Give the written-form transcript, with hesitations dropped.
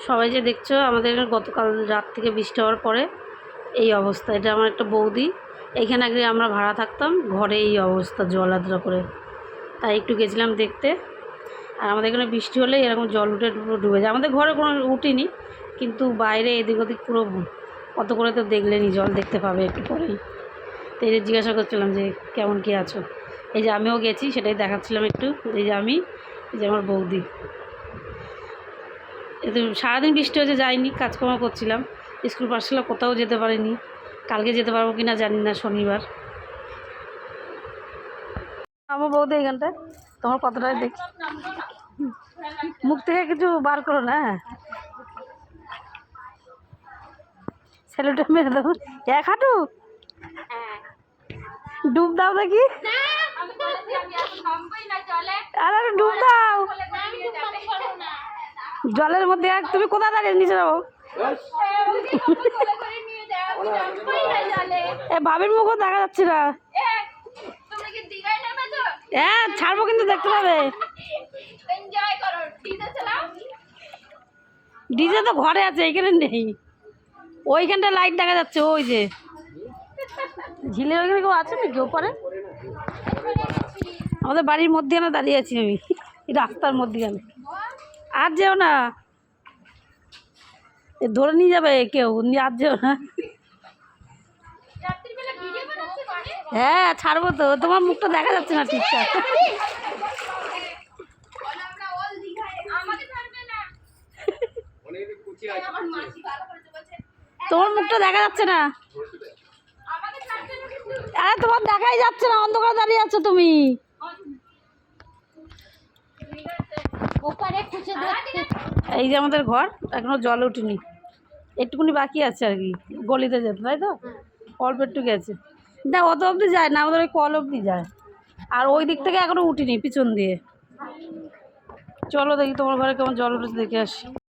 সবাই যে দেখছো আমাদের গতকাল রাত থেকে বৃষ্টি হওয়ার পরে এই অবস্থা। এটা আমার একটা বৌদি, এইখানে আগে আমরা ভাড়া থাকতাম, ঘরে এই অবস্থা জল আদ্রা করে। তাই একটু গেছিলাম দেখতে। আর আমাদের এখানে বৃষ্টি হলে এরকম জল উঠে পুরো ডুবে যায়। আমাদের ঘরে কোনো উঠিনি, কিন্তু বাইরে এদিক ওদিক পুরো কত করে তো দেখলেনি, জল দেখতে পাবে একটু পরেই। তো এই যে জিজ্ঞাসা করছিলাম যে কেমন কী আছো। এই যে আমিও গেছি, সেটাই দেখাচ্ছিলাম একটু। এই যে আমি, এই যে আমার বৌদি। এতে সারাদিন বৃষ্টি হয়েছে, যাইনি, কাজকর্ম করছিলাম, স্কুল পাঠশালা কোথাও যেতে পারিনি। কালকে যেতে পারবো কি না জানি না, শনিবার। আমার বৌদি এইখানটায় তোমার কতটাই দেখি, মুখ থেকে কিছু বার করো না। ছেলেটা মেরে দাও, এক হাঁটু ডুব দাও দেখি। আরে ডুব দাও জলের মধ্যে। তুমি কোথায় দাঁড়িয়ে, নিচে যাবো। এ ভাবির মুখও দেখা যাচ্ছে না। হ্যাঁ ছাড়বো, কিন্তু দেখতে পাবে। ডিজে তো ঘরে আছে, এইখানে নেই। ওইখানটা লাইট দেখা যাচ্ছে, ওই যে ঝিলের ওইখানে কেউ আছে নাকি ওপারে? আমাদের বাড়ির মধ্যেখানে দাঁড়িয়ে আছি আমি, রাস্তার মধ্যেখানে। আর যেও না, ধরে নিয়ে যাবে কেউ, আর যেও না। হ্যাঁ ছাড়বো তো, তোমার মুখটা দেখা যাচ্ছে না ঠিকঠাক। তোমার মুখটা দেখা যাচ্ছে না। আরে তোমার দেখাই যাচ্ছে না, অন্ধকার দাঁড়িয়ে আছো তুমি। এই যে আমাদের ঘর, এখনো জল উঠেনি, একটুকুনি বাকি আছে আর কি, গলিতে যেতে, তাই তো অল্প একটু গেছে। না অত অবধি যায় না, আমাদের ওই কল অবধি যায়। আর ওই দিক থেকে এখনো উঠিনি, পিছন দিয়ে। চলো দেখি তোমার ঘরে কেমন জল উঠেছে, দেখে আসি।